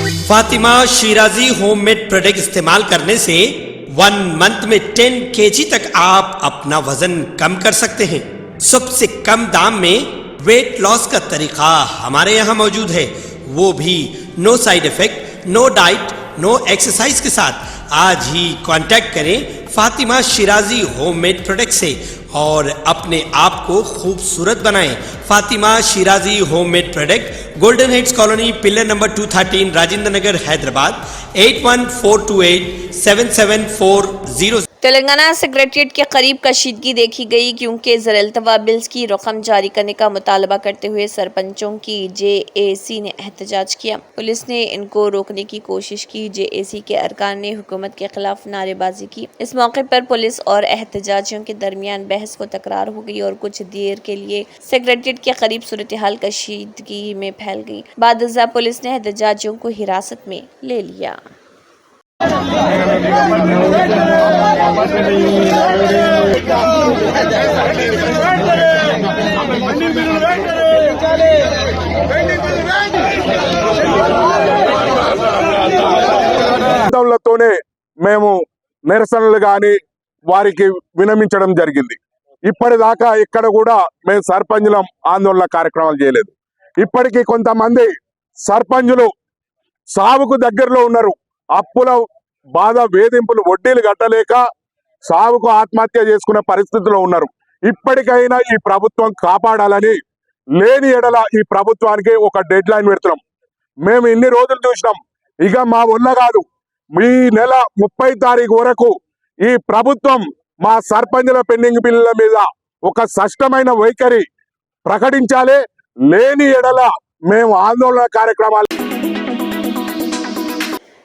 Fatima Shirazi homemade product इस्तेमाल करने से 1 मंथ में 10 kg तक आप अपना वजन कम कर सकते हैं। सबसे कम दाम में वेट लॉस का तरीका हमारे यहाँ मौजूद है, वो भी no side effect, no diet, no exercise के साथ। आज ही कांटेक्ट करें फातिमा शिराजी होममेड प्रोडक्ट से और अपने आप को खूबसूरत बनाएं। Fatima Shirazi homemade product, golden heads colony, pillar number 213, Rajendra Nagar, Hyderabad 8142877440। Telangana secretariat के करीब कशीदगी देखी गई क्योंकि ज़र-ए-अल्तवा बिल्स की रकम जारी करने का मुतालबा करते हुए सरपंचों की JAC ने एहतजाज किया। पुलिस ने इनको रोकने की कोशिश की। JAC के अरकान ने हुकूमत के खिलाफ नारेबाजी की। इस मौके पर पुलिस और एहतजाजियों के दरमियान बहस व तकरार हो गई और कुछ देर के लिए सेक्रेटरीट के करीब सूरत हाल कशीदगी में फैल गई। बाद-अज़्ज़ा पुलिस ने एहतजाजियों को हिरासत में ले लिया। తోనే మేము నిరసనలు గాని వారికి వినమించడం జరిగింది. ఇప్పటిదాకా ఇక్కడ కూడా మేము సర్పంచులం ఆందోళన కార్యక్రమాలు చేయలేదు. ఇప్పటికీ కొంతమంది సర్పంచులు సావుకు దగ్గరలో ఉన్నారు. అప్పుల బాధ, వేధింపులు, వడ్డీలు కట్టలేక సావుకు ఆత్మహత్య చేసుకునే పరిస్థితిలో ఉన్నారు. ఇప్పటికైనా ఈ ప్రభుత్వం కాపాడాలని, లేని ఎడల ఈ ప్రభుత్వానికి ఒక డెడ్ లైన్ పెడుతున్నాం. మేము ఇన్ని రోజులు చూసినాం, ఇక మా వల్ల కాదు. ఈ నెల 30 తారీఖు వరకు ఈ ప్రభుత్వం మా సర్పంచుల పెండింగ్ బిల్లుల మీద ఒక స్పష్టమైన వైఖరి ప్రకటించాలి. లేని ఎడల మేము ఆందోళన కార్యక్రమాలు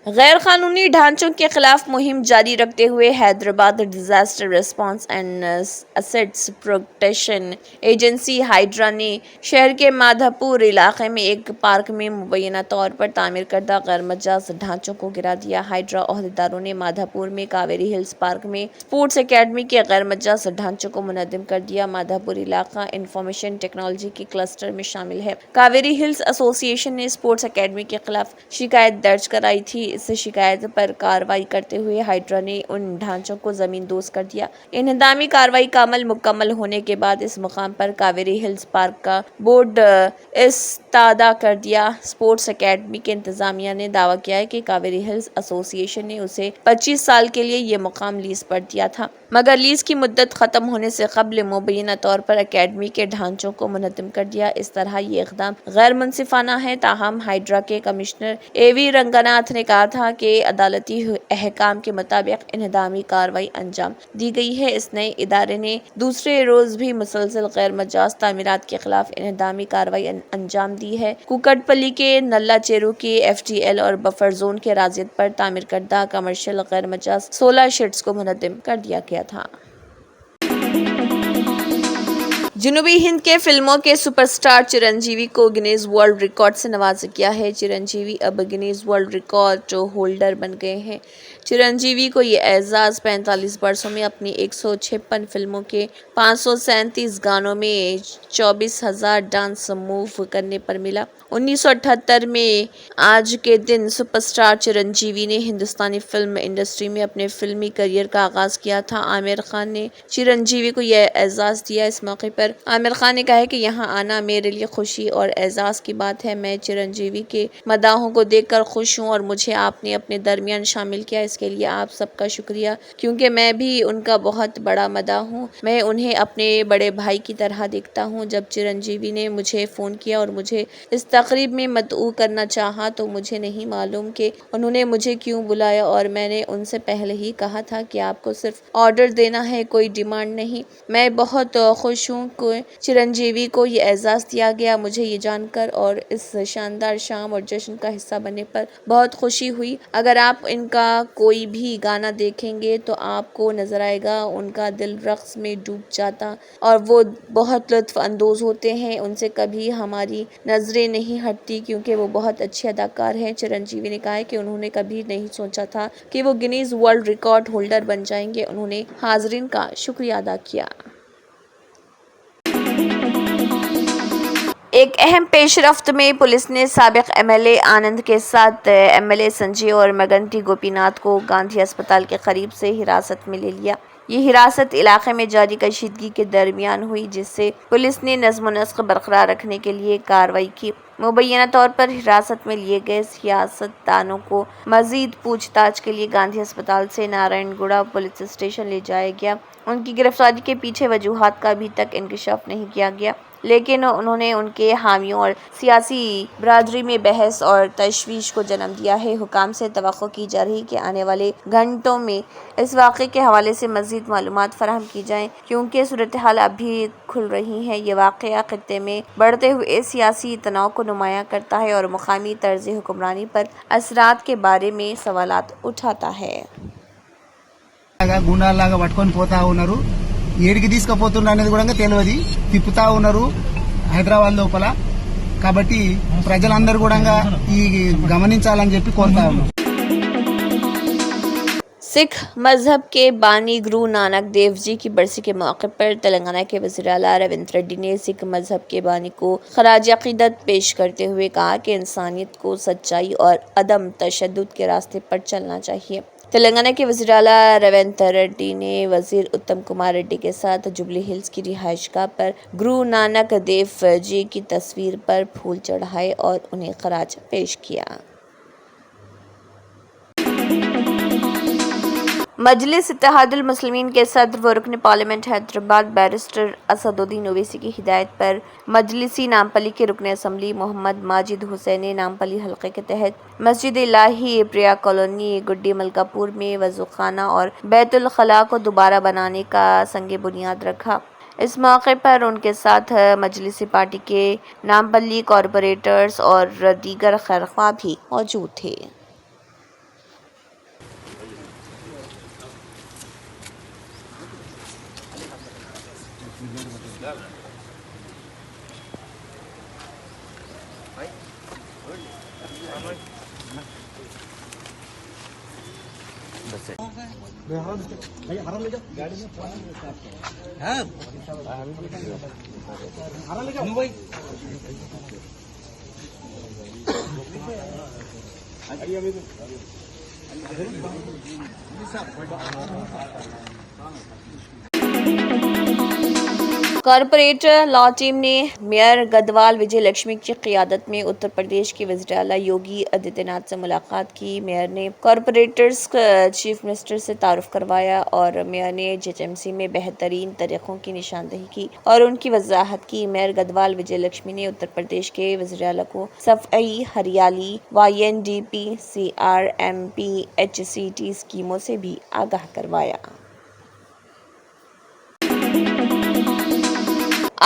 गैर कानूनी ढांचों के खिलाफ मुहिम जारी रखते हुए Hyderabad disaster response and assets protection agency hydra ने शहर के माधापुर इलाके में एक पार्क में मुबैना तौर पर तामीर करदा गैर मजाज ढांचों को गिरा दिया। हाइड्रा अहदेदारों ने माधापुर में कावेरी हिल्स पार्क में स्पोर्ट्स एकेडमी के गैर मजाज ढांचों को मुनद्दिम कर दिया। माधापुर इलाका इंफॉर्मेशन टेक्नोलॉजी के क्लस्टर में शामिल है। कावेरी हिल्स एसोसिएशन ने स्पोर्ट्स एकेडमी के खिलाफ शिकायत दर्ज कराई थी। इस शिकायत पर कार्रवाई करते हुए हाइड्रा ने उन ढांचों को जमीन दोस्त कर दिया। इंहदामी कार्रवाई का अमल मुकम्मल होने के बाद इस मुकाम पर कावेरी हिल्स पार्क का बोर्ड इस्तादा कर दिया। स्पोर्ट्स एकेडमी के इंतजामिया ने दावा किया है कि कावेरी हिल्स एसोसिएशन ने उसे 25 साल के लिए ये मुकाम लीज पर दिया था, मगर लीज की मुद्दत खत्म होने से कबल मुबैना तौर पर एकेडमी के ढांचों को मुनद्दिम कर दिया। इस तरह ये इक़दाम गैर मुनसिफाना है। ताहम हाइड्रा के कमिश्नर AV रंगनाथ ने कहा था कि अदालती अहकाम के मुताबिक इन्हदामी कार्रवाई अंजाम दी गई है। इस नए इदारे ने दूसरे रोज भी मुसलसल गैर मजाज तामीरात के खिलाफ इन्हदामी कार्रवाई अंजाम दी है। कुकटपल्ली के नल्ला चेरू के FTL और बफर जोन के राजियत पर तामीर करदा कमर्शियल गैर मजाज 16 शेड्स को मुनद्दिम कर दिया गया था। जनूबी हिंद के फिल्मों के सुपरस्टार चिरंजीवी को गिनीज वर्ल्ड रिकॉर्ड से नवाजा गया है। चिरंजीवी अब गिनीज वर्ल्ड रिकॉर्ड होल्डर बन गए हैं। चिरंजीवी को ये एजाज़ 45 वर्षों में अपनी 156 फिल्मों के 537 गानों में 24,000 डांस मूव करने पर मिला। 1978 में आज के दिन सुपरस्टार चिरंजीवी ने हिंदुस्तानी फिल्म इंडस्ट्री में अपने फिल्मी करियर का आगाज किया था। आमिर खान ने चिरंजीवी को यह एजाज़ दिया। इस मौके पर आमिर खान ने कहा है कि यहाँ आना मेरे लिए खुशी और एजाज़ की बात है। मैं चिरंजीवी के मदाहों को देखकर खुश हूँ और मुझे आपने अपने दरमियान शामिल किया, इसके लिए आप सबका शुक्रिया, क्योंकि मैं भी उनका बहुत बड़ा मदाह हूँ। मैं उन्हें अपने बड़े भाई की तरह देखता हूँ। जब चिरंजीवी ने मुझे फ़ोन किया और मुझे इस तकरीब में मदऊ करना चाहा तो मुझे नहीं मालूम कि उन्होंने मुझे क्यों बुलाया, और मैंने उनसे पहले ही कहा था कि आपको सिर्फ ऑर्डर देना है, कोई डिमांड नहीं। मैं बहुत खुश हूँ कि चिरंजीवी को ये एजाज़ दिया गया। मुझे ये जानकर और इस शानदार शाम और जश्न का हिस्सा बनने पर बहुत खुशी हुई। अगर आप इनका कोई भी गाना देखेंगे तो आपको नज़र आएगा उनका दिल रक़्स में डूब जाता और वो बहुत लुत्फ़ अंदोज़ होते हैं। उनसे कभी हमारी नज़रें नहीं हटती क्योंकि वो बहुत अच्छे अदाकार हैं। चिरंजीवी ने कहा है कि उन्होंने कभी नहीं सोचा था कि वो गिनीज़ वर्ल्ड रिकॉर्ड होल्डर बन जाएंगे। उन्होंने हाज़रीन का शुक्रिया अदा किया। ایک اہم پیش رفت میں پولیس نے سابق MLA آنند کے ساتھ MLA سنجے اور مگنٹی گوپی ناتھ کو گاندھی اسپتال کے قریب سے حراست میں لے لیا۔ یہ حراست علاقے میں جاری کشیدگی کے درمیان ہوئی، جس سے پولیس نے نظم و نسق برقرار رکھنے کے لیے کارروائی کی۔ مبینہ طور پر حراست میں لیے گئے سیاست دانوں کو مزید پوچھ تاچھ کے لیے گاندھی اسپتال سے نارائن گوڑا پولیس اسٹیشن لے جایا گیا۔ ان کی گرفتاری کے پیچھے وجوہات کا ابھی تک انکشاف نہیں کیا گیا، لیکن انہوں نے ان کے حامیوں اور سیاسی برادری میں بحث اور تشویش کو جنم دیا ہے۔ حکام سے توقع کی جا رہی کہ آنے والے گھنٹوں میں اس واقعے کے حوالے سے مزید معلومات فراہم کی جائیں، کیونکہ صورتحال اب بھی کھل رہی ہے۔ یہ واقعہ خطے میں بڑھتے ہوئے سیاسی تناؤ کو نمایاں کرتا ہے اور مقامی طرز حکمرانی پر اثرات کے بارے میں سوالات اٹھاتا ہے۔ గుండాలాగా పట్టుకొని పోతా ఉన్నారు, ఏడికి తీసుకుపోతున్నారు అనేది కూడా తెలియదు, తిప్పుతా ఉన్నారు హైదరాబాద్ లోపల। కాబట్టి ప్రజలందరూ కూడా ఈ గమనించాలని చెప్పి కోరుతా ఉన్నారు। سکھ مذہب کے بانی گرو نانک دیو جی کی برسی کے موقع پر تلنگانہ کے وزیر اعلیٰ روینت ریڈی نے سکھ مذہب کے بانی کو خراج عقیدت پیش کرتے ہوئے کہا کہ انسانیت کو سچائی اور عدم تشدد کے راستے پر چلنا چاہیے۔ تلنگانہ کے وزیر اعلیٰ روینت ریڈی نے وزیر اتم کمار ریڈی کے ساتھ جبلی ہلز کی رہائش گاہ پر گرو نانک دیو جی کی تصویر پر پھول چڑھائے اور انہیں خراج پیش کیا۔ مجلس اتحاد المسلمین کے صدر و رکن پارلیمنٹ حیدرآباد بیرسٹر اسد الدین اویسی کی ہدایت پر مجلسی نامپلی کے رکن اسمبلی محمد ماجد حسین نے نامپلی حلقے کے تحت مسجد الہی پریا کالونی گڈی ملکا پور میں وضو خانہ اور بیت الخلاء کو دوبارہ بنانے کا سنگ بنیاد رکھا۔ اس موقع پر ان کے ساتھ مجلسی پارٹی کے نامپلی کارپوریٹرز اور دیگر خیرخواہ بھی موجود تھے۔ کارپوریٹر لا ٹیم نے میئر گدوال وجے لکشمی کی قیادت میں اتر پردیش کے وزیر اعلیٰ یوگی آدتیہ ناتھ سے ملاقات کی۔ میئر نے کارپوریٹرز چیف منسٹر سے تعارف کروایا اور میئر نے GHMC میں بہترین طریقوں کی نشاندہی کی اور ان کی وضاحت کی۔ میئر گدوال وجے لکشمی نے اتر پردیش کے وزیر اعلیٰ کو صفائی، ہریالی، YNDP، CRMP، HCT اسکیموں سے بھی آگاہ کروایا۔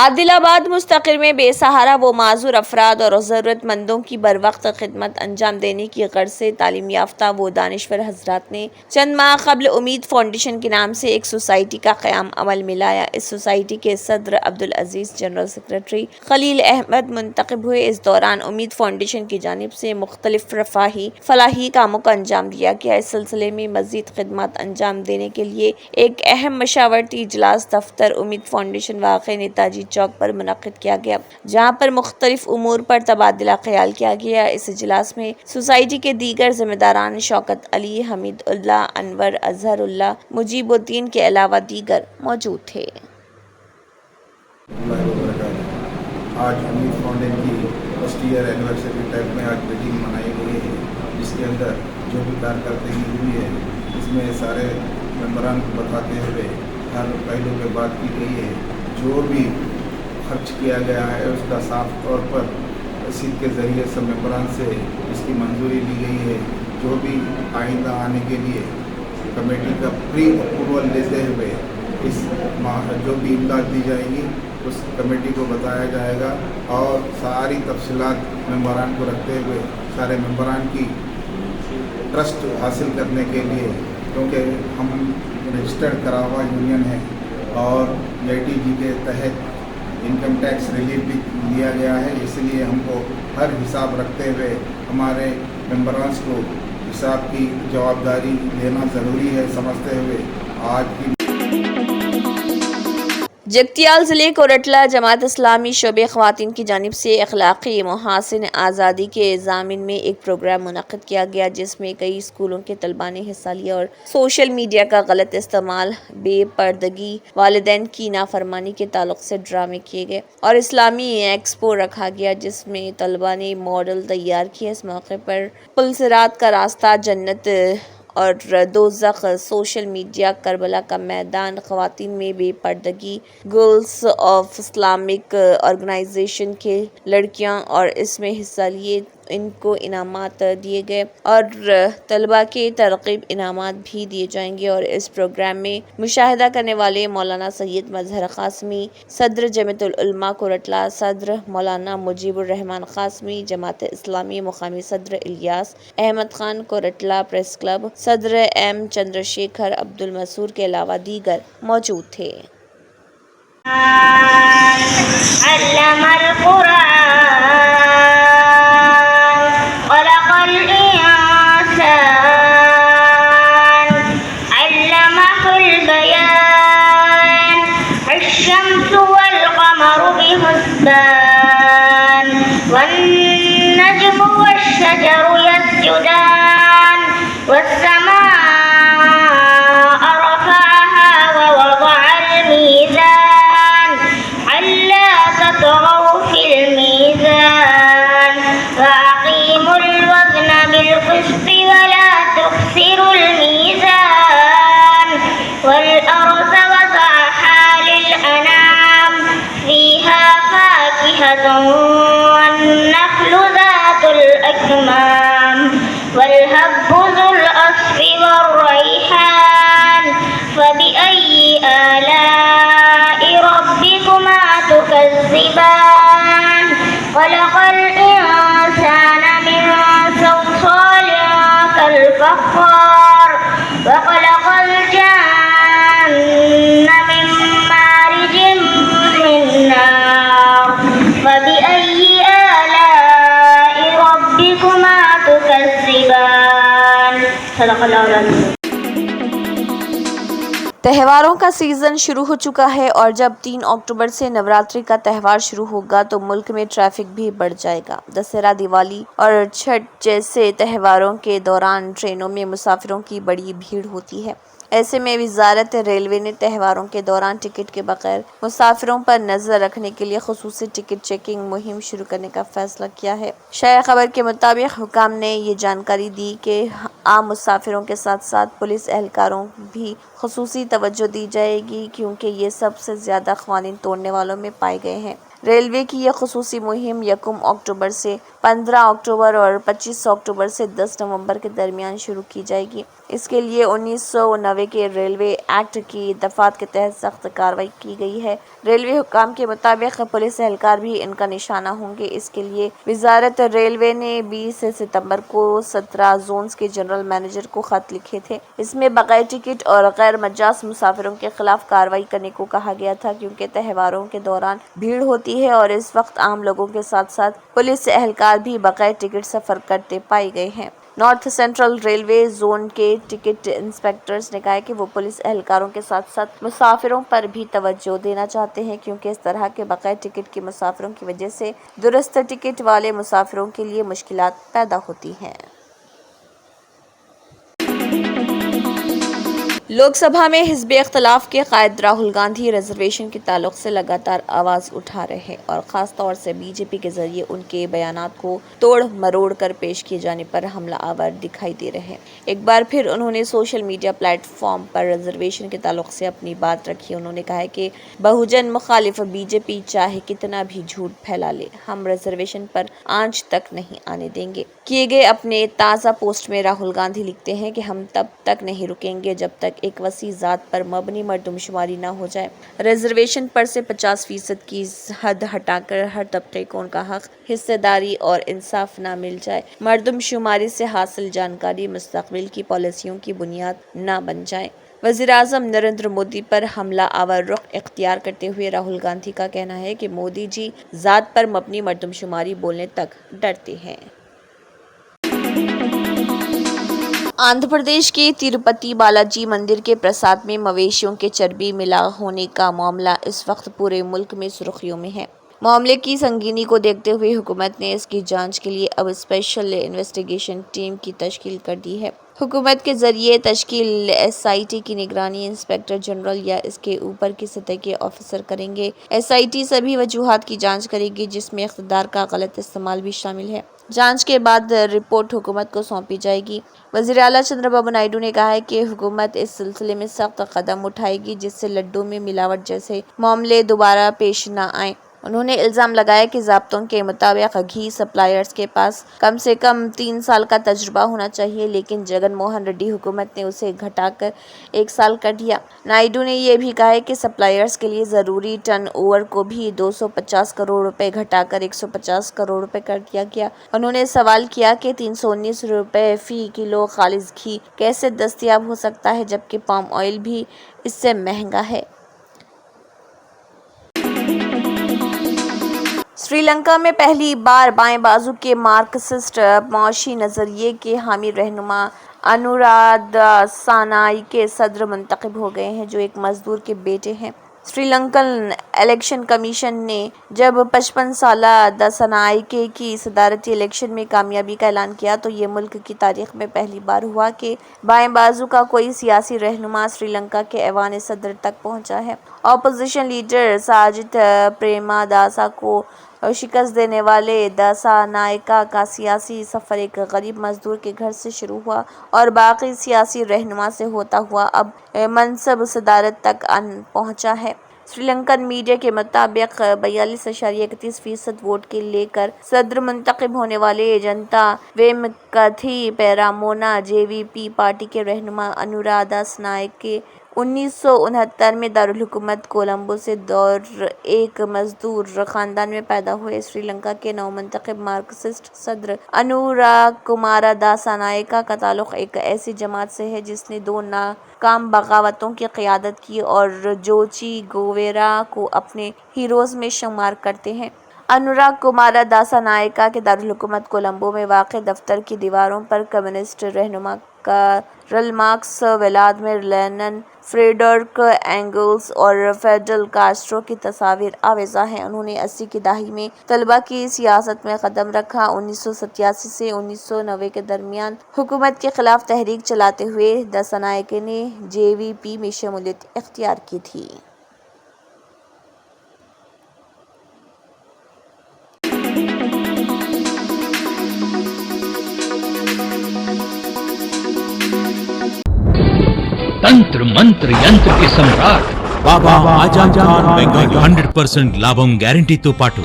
عادل آباد مستقر میں بے سہارا و معذور افراد اور ضرورت مندوں کی بروقت خدمت انجام دینے کی غرض سے تعلیم یافتہ و دانشور حضرات نے چند ماہ قبل امید فاؤنڈیشن کے نام سے ایک سوسائٹی کا قیام عمل میں لایا۔ اس سوسائٹی کے صدر عبدالعزیز، جنرل سیکریٹری خلیل احمد منتخب ہوئے۔ اس دوران امید فاؤنڈیشن کی جانب سے مختلف رفاہی فلاحی کاموں کا انجام دیا گیا۔ اس سلسلے میں مزید خدمات انجام دینے کے لیے ایک اہم مشاورتی اجلاس دفتر امید فاؤنڈیشن واقع نیتاجی چوک پر منعقد کیا گیا، جہاں پر مختلف امور پر تبادلہ خیال کیا گیا۔ اس اجلاس میں سوسائٹی کے دیگر ذمہ داران شوکت علی، حمید اللہ، انور، اظہر اللہ، مجیب الدین کے علاوہ دیگر موجود تھے۔ آج امید فاؤنڈیشن کی فرسٹ ایئر اینیورسری ٹائپ میں آج میٹنگ منائی گئی ہے، جس کے اندر جو بھی کارکردگی ہوئی ہے اس میں سارے ممبران کو بتاتے ہوئے ہر پہلو پہ بات کی گئی ہے۔ جو بھی خرچ کیا گیا ہے اس کا صاف طور پر رسید کے ذریعے سب ممبران سے اس کی منظوری لی گئی ہے۔ جو بھی آئندہ آنے کے لیے کمیٹی کا پری اپروول لیتے ہوئے اس جو بھی امداد دی جائے گی اس کمیٹی کو بتایا جائے گا، اور ساری تفصیلات ممبران کو رکھتے ہوئے سارے ممبران کی ٹرسٹ حاصل کرنے کے لیے، کیونکہ ہم رجسٹرڈ کرا ہوا یونین ہے اور AITG کے تحت انکم ٹیکس ریلیف بھی دیا گیا ہے، اس لیے ہم کو ہر حساب رکھتے ہوئے ہمارے ممبرانس کو حساب کی جوابداری دینا ضروری ہے، سمجھتے ہوئے آج کی जगतियाल ज़िले कोरटला जमात इस्लामी शोबे ख़वातीन की जानिब से अखलाक़ी मुहासिन आज़ादी के ज़ामिन में एक प्रोग्राम मुनक़्क़िद किया गया, जिसमें कई स्कूलों के तलबा ने हिस्सा लिया और सोशल मीडिया का गलत इस्तेमाल, बेपर्दगी, वालिदैन की नाफरमानी के ताल्लुक़ से ड्रामे किए गए और इस्लामी एक्सपो रखा गया, जिसमें तलबा ने मॉडल तैयार किए। इस मौके पर पुलसिरात का रास्ता, जन्नत और दोज़ख, सोशल मीडिया, करबला का मैदान, ख़वातीन में बेपर्दगी, गर्ल्स ऑफ इस्लामिक ऑर्गेनाइजेशन के लड़कियां और इसमें हिस्सा लिए, इनको इनामात दिए गए और तलबा के तरग़ीब इनामात भी दिए जाएंगे। और इस प्रोग्राम में मुशाहिदा करने वाले मौलाना सैयद मज़हर क़ासमी, सदर जमीयतुल उलमा कोरटला, सदर मौलाना मुजीबुर रहमान क़ासमी, जमात इस्लामी मुक़ामी सदर इलियास अहमद ख़ान कोरटला प्रेस क्लब, सदर एम चंद्रशेखर अब्दुल मसूर के अलावा दीगर मौजूद थे। والنجم والشجر يسجدان والسماء رفعها ووضع الميزان ألا تطغوا في الميزان وأقيموا الوزن بالقسط ولا تخسروا الميزان والأرض وضعها للأنعام فيها فاكهة والنخل ذات الأكمام والهب ذو العصف والريحان فبأي آلاء ربكما تكذبان خلق الإنسان من صلصال كالفخار وخلق الجن من مارج من نار فبأي آلاء ربكما تكذبان صدق الله العظيم। त्योहारों का सीज़न शुरू हो चुका है और जब 3 अक्टूबर से नवरात्रि का त्यौहार शुरू होगा तो मुल्क में ट्रैफिक भी बढ़ जाएगा। दशहरा, दिवाली और छठ जैसे त्योहारों के दौरान ट्रेनों में मुसाफिरों की बड़ी भीड़ होती है। ऐसे में वजारत रेलवे ने त्योहारों के दौरान टिकट के बगैर मुसाफिरों पर नज़र रखने के लिए खुसूसी टिकट चेकिंग मुहिम शुरू करने का फैसला किया है। शाया खबर के मुताबिक हुकाम ने ये जानकारी दी कि आम मुसाफिरों के साथ साथ पुलिस एहलकारों भी खुसूसी तवज्जो दी जाएगी, क्योंकि ये सबसे ज़्यादा क़वानीन तोड़ने वालों में पाए गए हैं। रेलवे की यह खुसूसी मुहिम 1 अक्टूबर से 15 अक्टूबर और 25 अक्टूबर से 10 नवंबर के दरमियान शुरू की जाएगी। इसके लिए 1990 के रेलवे एक्ट की दफ़ात के तहत सख्त कार्रवाई की गई है। रेलवे हुकाम के मुताबिक पुलिस एहलकार भी इनका निशाना होंगे। इसके लिए वजारत रेलवे ने 20 सितंबर को 17 जोन्स के जनरल मैनेजर को खत लिखे थे। इसमें बगैर टिकट और गैर मजाज मुसाफिरों के खिलाफ कार्रवाई करने को कहा गया था, क्योंकि त्योहारों के दौरान भीड़ होती है और इस वक्त आम लोगों के साथ साथ पुलिस एहलकार भी बगैर टिकट सफ़र करते पाए गए हैं। नॉर्थ सेंट्रल रेलवे जोन के टिकट इंस्पेक्टर्स ने कहा है कि वो पुलिस एहलकारों के साथ साथ मुसाफिरों पर भी तवज्जो देना चाहते हैं, क्योंकि इस तरह के बगैर टिकट के मुसाफिरों की वजह से दुरुस्त टिकट वाले मुसाफिरों के लिए मुश्किलात पैदा होती हैं। लोकसभा में हिज़्ब इख्तिलाफ के कायद राहुल गांधी रिजर्वेशन के ताल्लुक से लगातार आवाज़ उठा रहे हैं और ख़ास तौर से बीजेपी के ज़रिए उनके बयानात को तोड़ मरोड़ कर पेश किए जाने पर हमला आवर दिखाई दे रहे हैं। एक बार फिर उन्होंने सोशल मीडिया प्लेटफॉर्म पर रिजर्वेशन के ताल्लुक से अपनी बात रखी। उन्होंने कहा है कि बहुजन मुखालिफ बीजेपी चाहे कितना भी झूठ फैला ले, हम रिजर्वेशन पर आंच तक नहीं आने देंगे। किए गए अपने ताज़ा पोस्ट में राहुल गांधी लिखते हैं कि हम तब तक नहीं रुकेंगे जब तक एक वसी ज़ात पर मबनी मर्दमशुमारी न हो जाए। रिजर्वेशन पर से 50% की हद हटाकर हर तबके को उनका हक, हिस्सेदारी और इंसाफ न मिल जाए। मर्दमशुमारी से हासिल जानकारी मुस्तकबिल की पॉलिसियों की बुनियाद न बन जाए। वज़ीर-ए-आज़म नरेंद्र मोदी पर हमला आवर रुख इख्तियार करते हुए राहुल गांधी का कहना है कि मोदी जी ज़ात पर मबनी मर्दमशुमारी बोलने तक डरते हैं। आंध्र प्रदेश के तिरुपति बालाजी मंदिर के प्रसाद में मवेशियों के चर्बी मिला होने का मामला इस वक्त पूरे मुल्क में सुर्खियों में है। मामले की संगीनी को देखते हुए हुकूमत ने इसकी जांच के लिए अब स्पेशल इन्वेस्टिगेशन टीम की तश्कील कर दी है। हुकूमत के जरिए तश्कील SIT की निगरानी इंस्पेक्टर जनरल या इसके ऊपर की सतह के ऑफिसर करेंगे। SIT सभी वजूहात की जांच करेगी जिसमें इख्तियार का गलत इस्तेमाल भी शामिल है। जांच के बाद रिपोर्ट हुकूमत को सौंपी जाएगी। वज़ीर आला चंद्रबाबू नायडू ने कहा है कि हुकूमत इस सिलसिले में सख्त कदम उठाएगी जिससे लड्डू में मिलावट जैसे मामले दोबारा पेश न आए। उन्होंने इल्ज़ाम लगाया कि ज़ाब्तों के मुताबिक घी सप्लायर्स के पास कम से कम 3 साल का तजुर्बा होना चाहिए, लेकिन जगन मोहन रेड्डी हुकूमत ने उसे घटाकर 1 साल कर दिया। नायडू ने यह भी कहा है कि सप्लायर्स के लिए ज़रूरी टर्न ओवर को भी 250 करोड़ रुपए घटाकर 150 करोड़ रुपए कर दिया गया। उन्होंने सवाल किया कि 319 रुपए फ़ी किलो खालिज घी कैसे दस्तयाब हो सकता है जबकि पाम ऑयल भी इससे महंगा है। श्रीलंका में पहली बार बाएं बाजू के मार्क्सिस्ट माशी नज़रिए के हामी रहनुमा अनुराधा सानाइके सदर मुंतखब हो गए हैं, जो एक मजदूर के बेटे हैं। श्रीलंकन इलेक्शन कमीशन ने जब 55 साला दसानाइके की सदारती इलेक्शन में कामयाबी का ऐलान किया तो ये मुल्क की तारीख में पहली बार हुआ कि बाएं बाजू का कोई सियासी रहनुमा श्रीलंका के ऐवान सदर तक पहुंचा है। अपोजिशन लीडर साजिद प्रेमादासा को शिकस्त देने वाले दसानाइका का सियासी सफ़र एक गरीब मजदूर के घर से शुरू हुआ और बाकी सियासी रहनुमा से होता हुआ अब मनसब सदारत तक पहुंचा है। श्रीलंकन मीडिया के मुताबिक 42.31% वोट के लेकर सदर मुंतखब होने वाले जनता वेमकथी पेरामोना JVP पार्टी के रहनुमा अनुराधा सानाइके 1969 में दारुल हुकूमत कोलंबो से दौर एक मजदूर खानदान में पैदा हुए। श्रीलंका के नवमंतखब मार्क्सिस्ट सदर अनुराग कुमारा दासानायका का ताल्लुक एक ऐसी जमात से है जिसने 2 नाकाम बगावतों की क़यादत की और जोची गोवेरा को अपने हीरोज़ में शुमार करते हैं। अनुराग कुमारा दासानायका के दारुल हुकूमत कोलंबो में वाक़ दफ्तर की दीवारों पर कम्युनिस्ट रहनुमा Karl Marx, Vladimir Lenin, Friedrich Engels और फिडेल कास्ट्रो की तस्वीर आवेज़ा हैं। उन्होंने 80 की दहाई में तलबा की सियासत में कदम रखा। 1987 से 1990 के दरमियान हुकूमत के खिलाफ तहरीक चलाते हुए दासानायके ने JVP में शमूलियत इख्तियार की थी। तंत्र मंत्र यंत्र के सम्राट బాబా ఆజం ఖాన్ బెంగాలీ 100% లాభం గ్యారంటీతో పాటు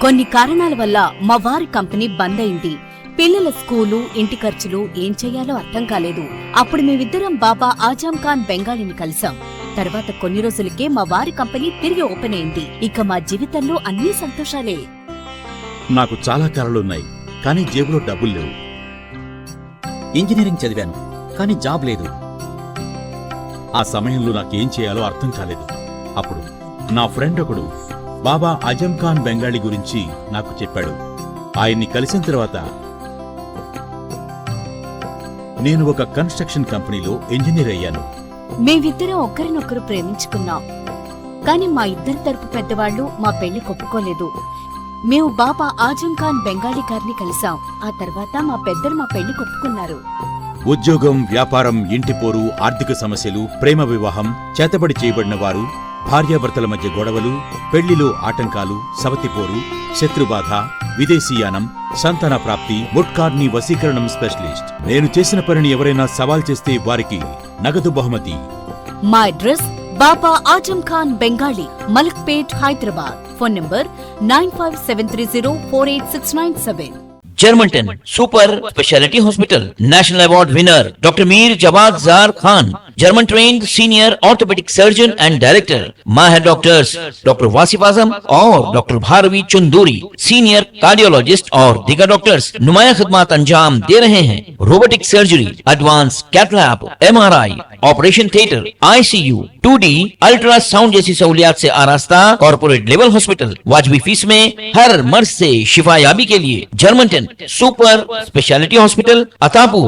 కొన్ని కారణాల వల్ల మా వారి కంపెనీ బంద్ అయింది. పిల్లల స్కూలు, ఇంటి ఖర్చులు ఏం చెయ్యాలో అర్థం కాలేదు. అప్పుడు మేమిద్దరం బాబా ఆజం ఖాన్ బెంగాలీని కలిసాం. తర్వాత కొన్ని రోజులకే మా వారి కంపెనీ తిరిగి ఓపెన్ అయింది. ఇక మా జీవితంలో అన్ని సంతోషాలే. నాకు చాలా కలలున్నాయి, కానీ జేబులో డబ్బులు లేవు. ఇంజనీరింగ్ చదివాను, కానీ జాబ్ లేదు. ఆ సమయంలో నాకేం చేయాలో అర్థం కాలేదు. అప్పుడు నా ఫ్రెండ్ ఒకడు బాబా ఆజం ఖాన్ బెంగాలీ గురించి నాకు చెప్పాడు. ఆయన్ని కలిసిన తర్వాత నేను ఒక కన్స్ట్రక్షన్ కంపెనీలో ఇంజనీర్ అయ్యాను. మేమిద్దరం ఒకరినొకరు ప్రేమించుకున్నాం. కాని మా ఇద్దరి తరపు పెద్దవాళ్లు మా పెళ్లి ఒప్పుకోలేదు. మేము బాబా ఆజం ఖాన్ బెంగాలీ గారిని కలిసాం. ఆ తర్వాత మా పెద్దలు మా పెళ్లి ఒప్పుకున్నారు. ఉద్యోగం, వ్యాపారం, ఇంటి పోరు, ఆర్థిక సమస్యలు, ప్రేమ వివాహం, చేతబడి చేయబడిన వారు, భార్యాభర్తల మధ్య గొడవలు, పెళ్లిలో ఆటంకాలు, సవతిపోరు, శత్రుబాధ, విదేశీయానం, సంతాన ప్రాప్తి, ముట్కార్ని వశీకరణం స్పెషలిస్ట్. నేను చేసిన పనిని ఎవరైనా సవాల్ చేస్తే వారికి నగదు బహుమతి. మా address Baba Azam Khan Bengali, Malakpet, Hyderabad. Phone number 9573048697. German 10 super speciality hospital, national award winner doctor Mir Jawad Zar Khan, German trained senior orthopaedic surgeon and director माहिर डॉक्टर्स डॉक्टर वासिफ आजम और doctor Bharvi Chanduri, senior cardiologist और दीगर डॉक्टर्स नुमाया खिदमत अंजाम दे रहे हैं। Robotic surgery, advance cath lab, MRI, operation theatre, ICU, 2D ultrasound जैसी सहूलियात से आरास्ता कॉर्पोरेट लेवल हॉस्पिटल। वाजबी फीस में हर मर्ज से शिफायाबी के लिए German 10 super speciality hospital, Attapur,